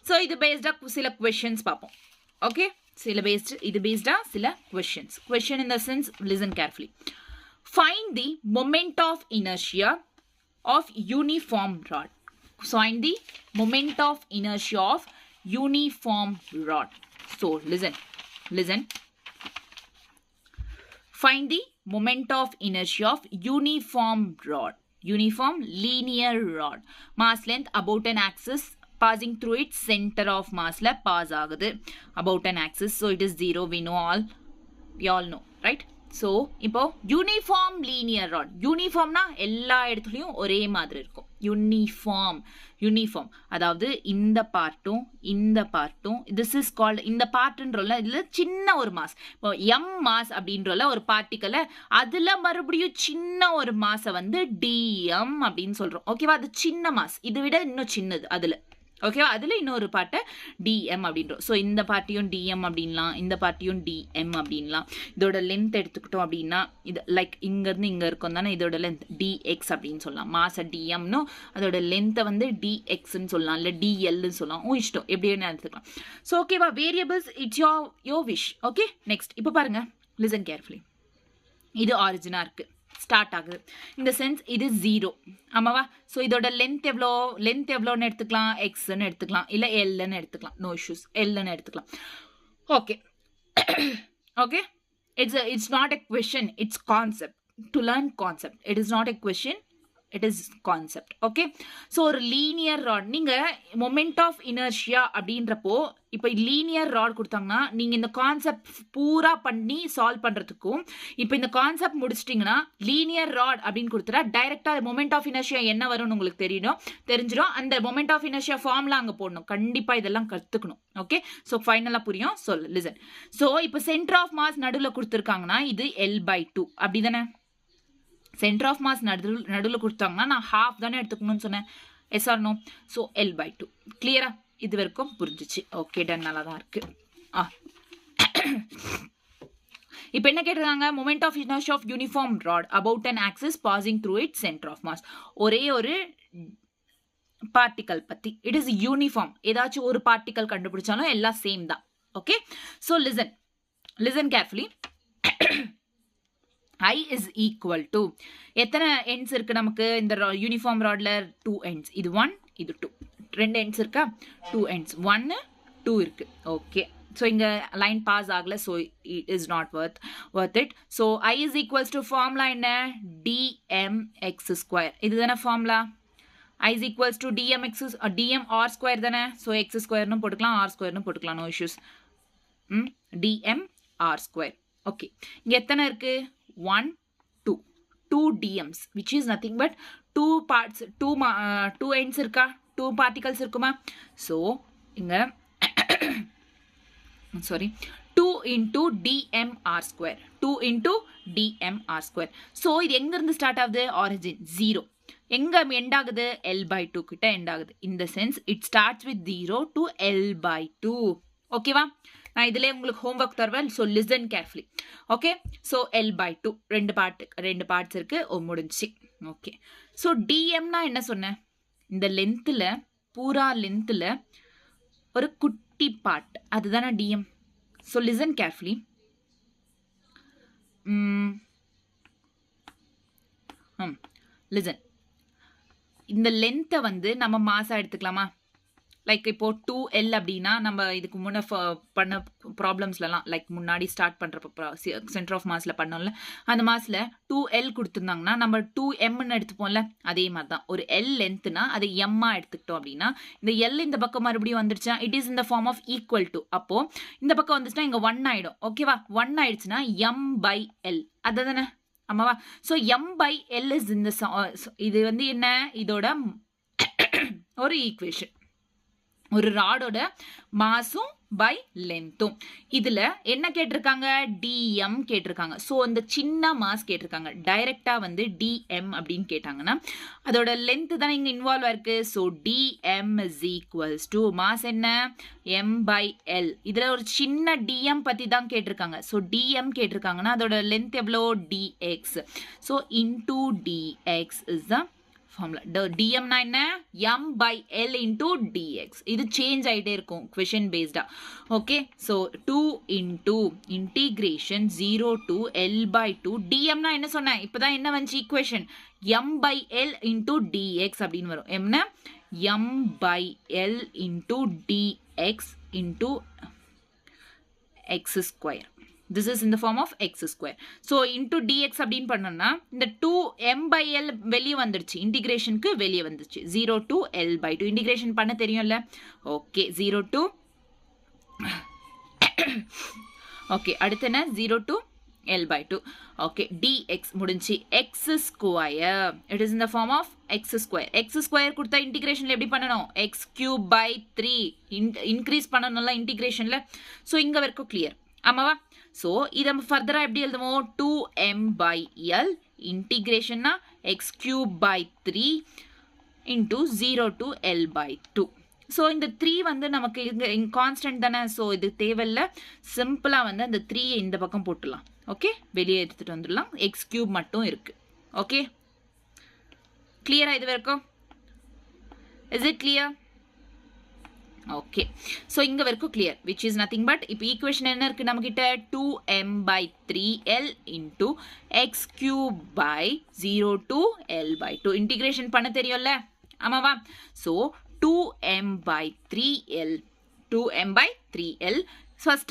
ஸோ இது பேஸ்டாக சில கொஷின்ஸ் பார்ப்போம். ஓகே, இது பேஸ்டாக சில questions. Question in the sense, listen carefully. Find the moment of inertia of uniform rod. Find the moment of inertia of uniform rod. So listen. Find the moment of inertia of uniform rod. Uniform linear rod. Mass length about an axis passing through its center of mass la pass ஆகுது about an axis. So it is 0. We all know, right? So இப்போ uniform linear rod. யூனிஃபார்ம்னா எல்லா இடத்துலையும் ஒரே மாதிரி இருக்கும். Uniform அதாவது இந்த பார்ட்டும் this is called, இந்த பார்ட்டுன்றல இதில் சின்ன ஒரு மாஸ், இப்போ எம் மாஸ் அப்படின்றல ஒரு பார்ட்டிக்கலை அதில் மறுபடியும் சின்ன ஒரு மாஸை வந்து டிஎம் அப்படின்னு சொல்கிறோம். ஓகேவா, அது சின்ன மாஸ், இதை விட இன்னும் சின்னது அதில். ஓகேவா, அதில் இன்னொரு பார்ட்டை டிஎம் அப்படின்றோம். ஸோ இந்த பார்ட்டியும் டிஎம் அப்படின்லாம், இந்த பார்ட்டியும் டிஎம் அப்படின்லாம். இதோட லென்த் எடுத்துக்கிட்டோம் அப்படின்னா இது லைக் இங்கேருந்து இங்கே இருக்கும் தானே, இதோட லென்த் டிஎக்ஸ் அப்படின்னு சொல்லலாம். மாசை டிஎம்னு அதோட லென்த்தை வந்து டிஎக்ஸ்ன்னு சொல்லலாம், இல்லை டிஎல்னு சொல்லலாம். இஷ்டம் எப்படி வேணும் எடுத்துக்கலாம். ஸோ ஓகேவா, variables it's your wish. Okay, next இப்போ பாருங்க, லிசன் கேர்ஃபுல்லி. இது ஆரிஜினாக இருக்குது, ஸ்டார்ட் ஆகுது. இந்த சென்ஸ் இது 0. ஆமாவா? ஸோ இதோட லென்த் எவ்வளோன்னு எடுத்துக்கலாம்? எக்ஸ்ன்னு எடுத்துக்கலாம், இல்லை எல்ன்னு எடுத்துக்கலாம். நோ இஷ்யூஸ், எல்ன்னு எடுத்துக்கலாம். Okay, it's not a question, it's concept. To learn concept. It is not a question, it is concept. Okay, so ஒரு லீனியர் ராட், நீங்கள் மொமெண்ட் ஆஃப் இனர்ஷியா அப்படின்றப்போ இப்போ லீனியர் ராட் கொடுத்தாங்கன்னா நீங்கள் இந்த கான்செப்ட் பூரா பண்ணி சால்வ் பண்ணுறதுக்கும், இப்போ இந்த கான்செப்ட் முடிச்சிட்டிங்கன்னா லீனியர் ராட் அப்படின்னு கொடுத்துட்டா டைரெக்டாக மொமெண்ட் ஆஃப் இனர்ஷியா என்ன வரும்னு உங்களுக்கு தெரிஞ்சிடும். அந்த மொமெண்ட் ஆஃப் இனர்ஷியா ஃபார்ம்லாம் அங்கே போடணும். கண்டிப்பாக இதெல்லாம் கற்றுக்கணும். ஓகே, ஸோ ஃபைனலாக புரியும். லிசன். ஸோ இப்போ சென்டர் ஆஃப் மாஸ் நடுவில் கொடுத்துருக்காங்கன்னா இது L/2 அப்படி தானே? சென்டர் ஆஃப் மாஸ் நடுவில் கொடுத்தாங்கன்னா நான் ஹாஃப் தானே எடுத்துக்கணும்னு சொன்னேன். Yes or no? So L/2. கிளியரா? இது வரைக்கும் புரிஞ்சிச்சு. Okay, done. நல்லா தான் இருக்கு. இப்போ என்ன கேட்டிருக்காங்க? Moment of inertia of uniform rod about an axis passing through it center of mass. ஒரே ஒரு பார்ட்டிக்கல் பற்றி. It is uniform. ஏதாச்சும் ஒரு பார்ட்டிக்கல் கண்டுபிடிச்சாலும் எல்லாம் சேம் தான். Okay, so listen carefully. I is equal to எத்தனை ends இருக்கு நமக்கு இந்த யூனிஃபார்ம் ராட்ல? 2 ends. இது 1, இது 2. 2 ends இருக்கா? 2 ends. 1, 2 இருக்கு. ஓகே, ஸோ இங்கே லைன் பாஸ் ஆகலை. So it is not worth it. So I is equals to formula என்ன? dmx square. இது தானே formula. I is equals to dm r square தானே? ஸோ x ஸ்கொயர்னு போட்டுக்கலாம், r ஸ்கொயர்னு போட்டுக்கலாம். No issues. dm r square. ஓகே, இங்கே எத்தனை இருக்கு? 1, 2 DMs, which is nothing but 2 parts, 2 ends இருக்கா? 2 particles இருக்குமா? So இங்க sorry 2 into dmr square. 2 into dmr square. So இது எங்க இருந்து ஸ்டார்ட் ஆகுது? origin 0. எங்க எண்ட் ஆகுது? L/2 கிட்ட எண்ட் ஆகுது. In the sense it starts with 0 to L/2. ஓகேவா? நான் இதிலே உங்களுக்கு ஹோம்ஒர்க் தருவேன். So listen carefully. Okay, so L/2 ரெண்டு பார்ட்ஸ் இருக்கு. முடிஞ்சு. ஓகே, ஸோ டிஎம்னா என்ன சொன்னேன்? இந்த லென்த்தில், பூரா லென்த்தில் ஒரு குட்டி பார்ட், அதுதானே DM. So listen carefully. Listen. இந்த லென்த்தை வந்து நம்ம மாசா எடுத்துக்கலாமா? லைக் இப்போ 2L அப்படின்னா நம்ம இதுக்கு முன்ன பண்ண ப்ராப்ளம்ஸ்லாம் லைக் முன்னாடி ஸ்டார்ட் பண்ணுறப்ப சென்டர் ஆஃப் மாஸில் பண்ணோம்ல அந்த மாஸில் 2L கொடுத்துருந்தாங்கன்னா நம்ம 2Mன்னு எடுத்துப்போம்ல அதே மாதிரி தான் ஒரு L லென்த்னா அதை எம்மா எடுத்துக்கிட்டோம் அப்படின்னா இந்த L இந்த பக்கம் மறுபடியும் வந்துருச்சா இட் இஸ் இந்த ஃபார்ம் ஆஃப் ஈக்குவல் டு அப்போ இந்த பக்கம் வந்துச்சுன்னா இங்கே 1 ஆகிடும் ஓகேவா 1 ஆயிடுச்சுன்னா M/L அதுதானே ஆமாவா ஸோ M/L இஸ் இந்த இது வந்து என்ன இதோட ஒரு ஈக்குவேஷன் ஒரு ராடோட மாஸும் பை லென்த்தும் இதுல என்ன கேட்டிருக்காங்க dm கேட்டிருக்காங்க ஸோ அந்த சின்ன மாஸ் கேட்டிருக்காங்க டைரக்டா வந்து dm அப்படின்னு கேட்டாங்கன்னா அதோட லென்த் தானே இங்க இன்வால்வ் ஆயிருக்கு so dm is equals to mass என்ன m/l இதுல ஒரு சின்ன dm பத்தி தான் கேட்டிருக்காங்க ஸோ dm கேட்டிருக்காங்கன்னா அதோட லென்த் எவ்வளோ dx so into dx is the formula dm na enna m/l into dx இது சேஞ்ச் ஆயிட்டே இருக்கும் question based okay so 2 into integration 0 to l/2 dm na என்ன சொன்னேன் இப்போதான் என்ன வந்துச்சு equation m/l into dx அப்படின்னு வரும் என்ன m/l into dx into x square this is in the form of x square so into dx அப்படினு பண்ணோம்னா இந்த 2m/l வெளிய வந்துருச்சு இன்டிகிரேஷனுக்கு வெளிய வந்துருச்சு 0 to l/2 இன்டிகிரேஷன் பண்ண தெரியும்ல ஓகே 0 to ஓகே அடுத்து என்ன 0 to l/2 okay dx முடிஞ்சி x square it is in the form of x square கொடுத்தா இன்டிகிரேஷன்ல எப்படி பண்ணனும் x cube by 3 இன்கிரீஸ் பண்ணனும்ல இன்டிகிரேஷன்ல சோ இங்க வரைக்கும் கிளியர் ஆமாவா சோ இத ஃபர்தரா எப்படி எழுதுவோம் 2m/l இன்டிகிரேஷன்னா x cube by 3 into 0 to l/2 so இந்த 3 வந்து நமக்கு இங்க கான்ஸ்டன்ட் தானே சோ இது தேவையில்ல சிம்பிளா வந்து அந்த 3 இந்த பக்கம் போட்டுடலாம் ஓகே வெளியே எடுத்துட்டு வந்துடலாம் x cube மட்டும் இருக்கு ஓகே கிளியரா இது வரைக்கும் is it clear okay so inga varku clear which is nothing but ipo equation enna irukku namakitta 2m/3l into x cube by 0 to l/2 integration panna theriyumla amava so 2m/3l first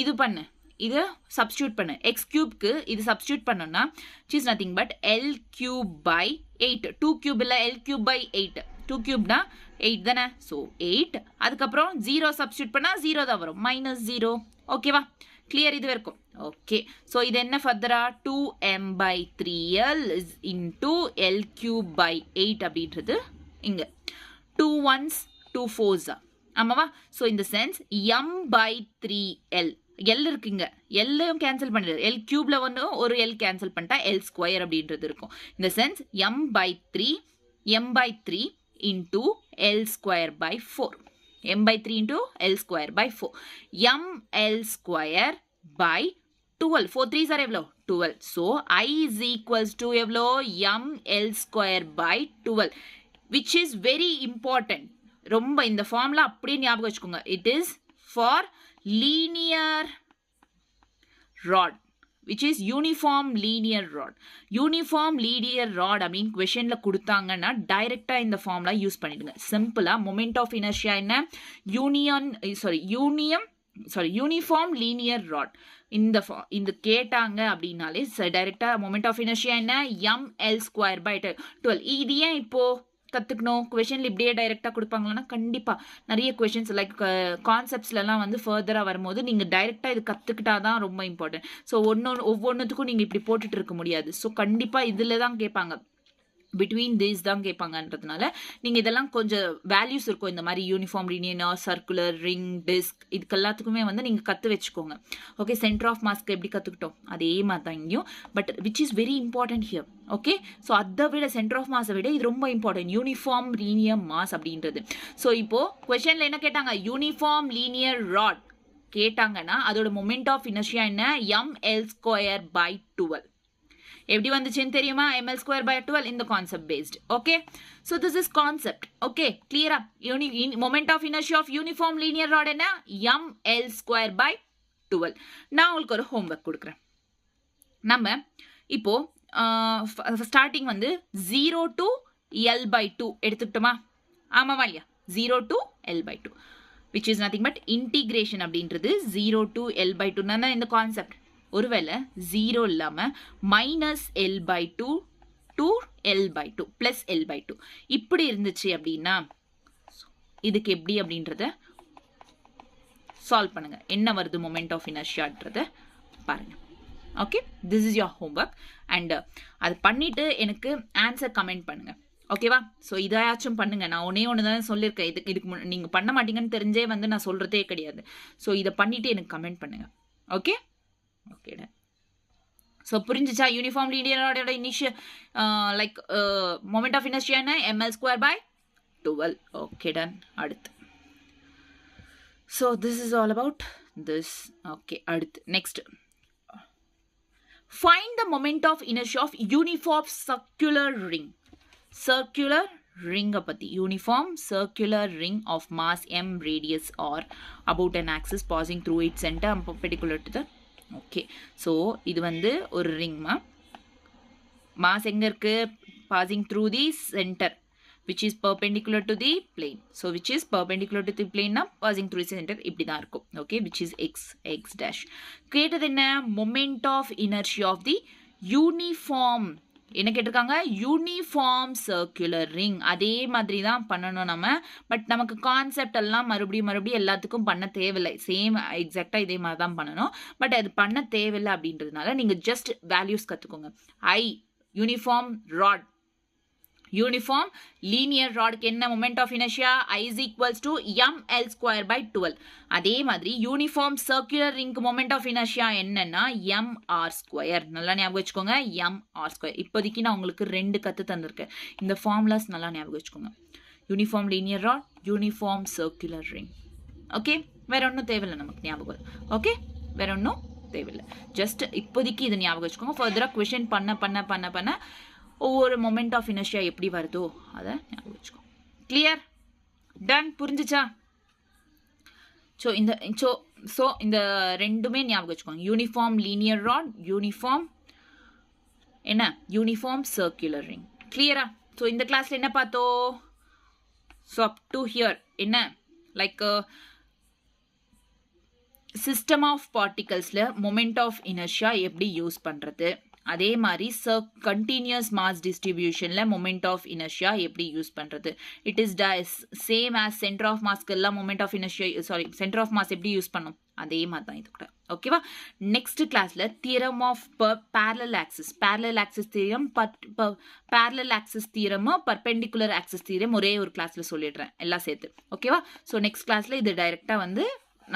idu pannu இது substitute பண்ணு x cube க்கு இது substitute பண்ணனும்னா which is nothing but l cube by 8 2 cube இல்ல l cube by 8 2 cube னா 8 தானே so 8 அதுக்கு அப்புறம் 0 substitute பண்ணா 0 தான் வரும் -0 ஓகேவா கிளியர் இது வரைக்கும் ஓகே சோ இது என்ன ஃபர்தரா 2m/3l is into l cube by 8 அப்படின்றது இங்க 2 1s 2 4s ஆமாவா so in the sense m/3l L இருக்குங்க L கேன்சல் பண்ணிடு L கியூப்ல வந்து ஒரு L கேன்சல் பண்ணிட்டா L ஸ்கொயர் அப்படின்றது இருக்கும் இந்த sense m/3 into L square by 4 m/3 into L square by 4 mL square by 12 4 3s are எவ்வளோ 12 so I is equals to எவ்வளோ mL square by 12 which is very important ரொம்ப இந்த formula அப்படியே ஞாபகம் வச்சுக்கோங்க it is for linear rod which is uniform linear rod அப்படினு क्वेश्चनல கொடுத்தாங்கன்னா டைரக்ட்டா இந்த ஃபார்முலா யூஸ் பண்ணிடுங்க சிம்பிளா மொமெண்ட் ஆஃப் இனர்ஷியா என்ன யூனிஃபார்ம் லீனியர் ராட் இந்த கேட்டாங்க அப்படினாலே டைரக்ட்டா மொமெண்ட் ஆஃப் இனர்ஷியா என்ன mL square by 12 இது ஏன் இப்போ கத்துக்கணும் क्वेश्चनல இப்படியே டைரக்ட்டா கொடுப்பாங்களானா கண்டிப்பா நிறைய क्वेश्चंस லைக் கான்செப்ட்ஸ்ல எல்லாம் வந்து ஃபர்தரா வரும்போது நீங்க டைரக்ட்டா இது கத்துக்கிட்டா தான் ரொம்ப இம்பார்ட்டன்ட் சோ ஒவ்வொன்னுத்துக்கும் நீங்க இப்படி போட்டுட்டு இருக்க முடியாது சோ கண்டிப்பா இதுல தான் கேட்பாங்க between these தான் கேட்பாங்கன்றதுனால நீங்க இதெல்லாம் கொஞ்சம் வேல்யூஸ் இருக்கும் இந்த மாதிரி uniform linear circular ring disk இதுக்கு எல்லாத்துக்குமே வந்து நீங்க கத்து வச்சுக்கோங்க ஓகே சென்டர் ஆஃப் மாஸ்க்கு எப்படி கத்துக்கிட்டோம் அதே மாதிரி தான் இங்கேயும் but which is very important here okay so அதை விட சென்டர் ஆஃப் மாஸை விட இது ரொம்ப இம்பார்ட்டன்ட் யூனிஃபார்ம் லீனியர் மாஸ் அப்படின்றது ஸோ இப்போ கொஸ்டின்ல என்ன கேட்டாங்க யூனிஃபார்ம் லீனியர் ராட் கேட்டாங்கன்னா அதோட மொமெண்ட் ஆஃப் இனர்ஷியா என்ன mL square by 12 எப்படி வந்துச்சுன்னு தெரியுமா mL square by 12 இந்த concept based okay so this is concept okay கிளியரா moment of inertia of uniform linear rod என்ன mL square by 12 நான் உங்களுக்கு ஒரு ஹோம்ஒர்க் கொடுக்குறேன் நம்ம இப்போ ஸ்டார்டிங் வந்து 0 to l/2 எடுத்துக்கிட்டோமா ஆமாவா இல்லையா 0 to L by 2 which is nothing but integration அப்படின்றது 0 to L by 2 நான் இந்த கான்செப்ட் ஒருவேளை 0 இல்லாம minus L by 2 to L by 2 plus L by 2 இப்படி இருந்துச்சு அப்படின்னா இதுக்கு எப்படி அப்படின்றத சால்வ் பண்ணுங்க என்ன வருது மொமெண்ட் ஆஃப் இனர்ஷியான்றத பாருங்க okay this is your homework and அது பண்ணிட்டு எனக்கு ஆன்சர் கமெண்ட் பண்ணுங்க ஓகேவா ஸோ இதாச்சும் பண்ணுங்க நான் ஒன்று தான் சொல்லியிருக்கேன் இதுக்கு நீங்கள் பண்ண மாட்டீங்கன்னு தெரிஞ்சே வந்து நான் சொல்கிறதே கிடையாது ஸோ இதை பண்ணிவிட்டு எனக்கு கமெண்ட் பண்ணுங்க ஓகே ஓகே ஸோ புரிஞ்சிச்சா யூனிஃபார்ம் லீனியரோட initial like moment of inertia என்ன ml² by 12 ஓகே டன் அடுத்து so this is all about this okay அடுத்து next find the moment of inertia of uniform circular ring பத்தி uniform circular ring of mass m radius or about an axis passing through its center and perpendicular to the okay so இது வந்து ஒரு ring mass எங்க இருக்கு passing through the center which is perpendicular to the plane so which is perpendicular to the plane na passing through the center இப்படி தான் இருக்கும் okay which is x dash கேட்டது என்ன moment of inertia of the uniform என்ன கேட்டிருக்காங்க uniform circular ring அதே மாதிரி தான் பண்ணணும் நம்ம பட் நமக்கு கான்செப்ட் எல்லாம் மறுபடியும் எல்லாத்துக்கும் பண்ண தேவையில்லை சேம் எக்ஸாக்டாக இதே மாதிரி தான் பண்ணணும் பட் அது பண்ண தேவையில்லை அப்படின்றதுனால நீங்கள் ஜஸ்ட் வேல்யூஸ் கற்றுக்கோங்க யூனிஃபார்ம் ராட் யூனிஃபார்ம் லீனியர் ராட்க்கு என்ன moment of inertia I is equals to ml² by 12 அதே மாதிரி யூனிஃபார்ம் சர்க்குலர் ரிங்க்கு மொமெண்ட் ஆஃப் இனர்ஷியா என்னன்னா mr². நல்லா ஞாபகம் வச்சுக்கோங்க mr². இப்போதைக்கு நான் உங்களுக்கு 2 கற்று தந்திருக்கேன் இந்த ஃபார்முலாஸ் நல்லா ஞாபகம் வச்சுக்கோங்க uniform linear rod uniform circular ring okay வேற ஒன்றும் தேவையில்லை நமக்கு ஞாபகம் ஓகே வேற ஒன்றும் தேவையில்லை ஜஸ்ட் இப்போதைக்கு இதை ஞாபகம் வச்சுக்கோங்க ஃபர்தராக கொஷின் பண்ண ஒவ்வொரு மொமெண்ட் ஆஃப் இனர்ஷியா எப்படி வருதோ அதை ஞாபகம் வச்சுக்கோ கிளியர் டன் புரிஞ்சிச்சா ஸோ இந்த ரெண்டுமே ஞாபகம் வச்சுக்கோங்க uniform linear rod uniform circular ring கிளியரா ஸோ இந்த கிளாஸ்ல என்ன பார்த்தோம் ஸோ அப் டு ஹியர் என்ன லைக் சிஸ்டம் ஆஃப் பார்ட்டிகல்ஸில் மொமெண்ட் ஆஃப் இனர்ஷியா எப்படி யூஸ் பண்ணுறது அதே மாதிரி கண்டினியூஸ் மாஸ் டிஸ்ட்ரிபியூஷனில் மொமெண்ட் ஆஃப் இனர்ஷியா எப்படி யூஸ் பண்ணுறது it is same as centre of மாஸ்க்கு எல்லாம் moment of inertia centre of mass எப்படி யூஸ் பண்ணும் அதே மாதிரி தான் இது கூட ஓகேவா நெக்ஸ்ட் கிளாஸில் theorem of parallel axis theorem parallel axis தியரமும் பர்பெண்டிகுலர் ஆக்சிஸ் தியரம் ஒரே ஒரு கிளாஸில் சொல்லிடுறேன் எல்லாம் சேர்த்து ஓகேவா ஸோ நெக்ஸ்ட் கிளாஸில் இது டைரெக்டாக வந்து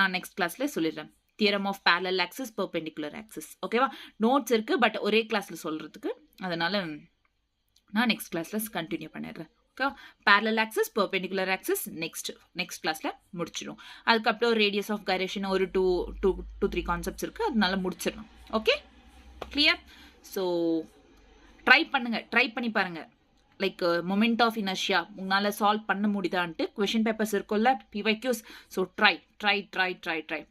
நான் நெக்ஸ்ட் கிளாஸில் சொல்லிடுறேன் theorem of parallel axis perpendicular axis ஓகேவா நோட்ஸ் இருக்கு பட் ஒரே கிளாஸ்ல சொல்றதுக்கு அதனால நான் நெக்ஸ்ட் கிளாஸ்ல கண்டினியூ பண்ணிடுறேன் okay parallel axis perpendicular axis next கிளாஸ்ல முடிச்சிடும் அதுக்கப்புறம் ரேடியஸ் ஆஃப் கைரேஷன் ஒரு 2-3 கான்செப்ட்ஸ் இருக்கு அதனால முடிச்சிடணும் ஓகே கிளியர் ஸோ ட்ரை பண்ணி பாருங்க லைக் மொமெண்ட் ஆஃப் இனர்ஷியா உங்களால் சால்வ் பண்ண முடியுதான்ட்டு கொஷின் பேப்பர்ஸ் இருக்கும்ல பிவைக்யூஸ் ஸோ ட்ரை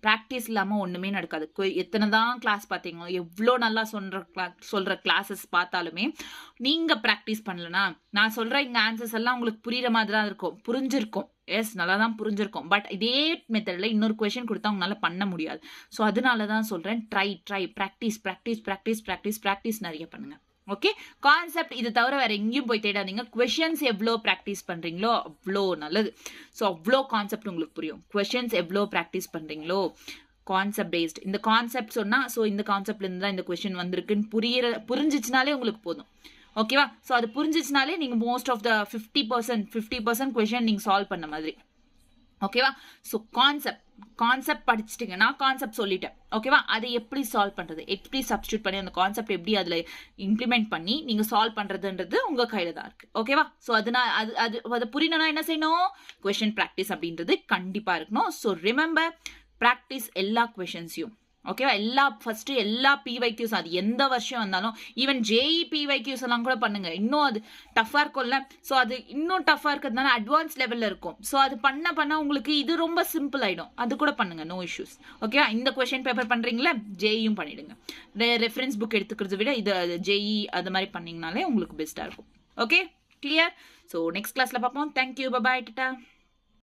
ப்ராக்டிஸ் இல்லாமல் ஒன்றுமே நடக்காது எத்தனை தான் கிளாஸ் பார்த்தீங்களோ எவ்வளோ நல்லா சொல்கிற கிளாஸஸ் பார்த்தாலுமே நீங்கள் ப்ராக்டிஸ் பண்ணலனா நான் சொல்கிற இங்கே ஆன்சர்ஸ் எல்லாம் உங்களுக்கு புரிகிற மாதிரி தான் இருக்கும் புரிஞ்சிருக்கும் எஸ் நல்லா தான் புரிஞ்சிருக்கும் பட் இதே மெத்தடில் இன்னொரு கொஷின் கொடுத்தா உங்களால் பண்ண முடியாது ஸோ அதனால தான் சொல்கிறேன் ட்ரை ப்ராக்டிஸ் நிறைய பண்ணுங்கள் ஓகே கான்செப்ட் இது தவிர வேற எங்கேயும் போய் தேடாதீங்க கொஷின்ஸ் எவ்வளோ ப்ராக்டிஸ் பண்ணுறீங்களோ அவ்வளோ நல்லது ஸோ அவ்வளோ கான்செப்ட் உங்களுக்கு புரியும் கொஷின்ஸ் எவ்வளோ ப்ராக்டிஸ் பண்ணுறீங்களோ கான்செப்ட் பேஸ்ட் இந்த கான்செப்ட் சொன்னால் ஸோ இந்த கான்செப்ட்லேருந்து தான் இந்த கொஷின் வந்திருக்குன்னு புரிஞ்சிச்சுனாலே உங்களுக்கு போதும் ஓகேவா ஸோ அது புரிஞ்சிச்சுனாலே நீங்கள் மோஸ்ட் ஆஃப் த 50% கொஷின் நீங்கள் சால்வ் பண்ண மாதிரி ஓகேவா ஸோ கான்செப்ட் படிச்சுட்டீங்கன்னா கான்செப்ட் சொல்லிட்டேன் ஓகேவா அதை எப்படி சால்வ் பண்ணுறது எப்படி சப்ஸ்டியூட் பண்ணி அந்த கான்செப்ட் எப்படி அதில் இம்ப்ளிமெண்ட் பண்ணி நீங்கள் சால்வ் பண்ணுறதுன்றது உங்கள் கையில் தான் இருக்குது ஓகேவா ஸோ அதனால் அதை புரியணும்னா என்ன செய்யணும் கொஷின் ப்ராக்டிஸ் அப்படின்றது கண்டிப்பாக இருக்கணும் ஸோ ரிமெம்பர் ப்ராக்டிஸ் எல்லா கொஷின்ஸையும் ஓகேவா ஃபர்ஸ்ட் எல்லா பிவைக்யூஸ் அது எந்த வருஷம் வந்தாலும் ஈவன் ஜேஇ பிவைக்யூஸ் எல்லாம் கூட பண்ணுங்க இன்னும் அது டஃபா இருக்கும்ல ஸோ அது இன்னும் டஃபா இருக்கிறதுனால அட்வான்ஸ் லெவல்ல இருக்கும் ஸோ அது பண்ண உங்களுக்கு இது ரொம்ப சிம்பிள் ஆயிடும் அது கூட பண்ணுங்க நோ இஷ்யூஸ் ஓகேவா இந்த கொஸ்டின் பேப்பர் பண்றீங்களா ஜேஇயும் பண்ணிடுங்க ரெஃபரன்ஸ் புக் எடுத்துக்கிறத விட இது ஜேஇ அது மாதிரி பண்ணீங்கனாலே உங்களுக்கு பெஸ்டா இருக்கும் ஓகே கிளியர் ஸோ நெக்ஸ்ட் கிளாஸ்ல பார்ப்போம் தேங்க்யூ பாய் டாடா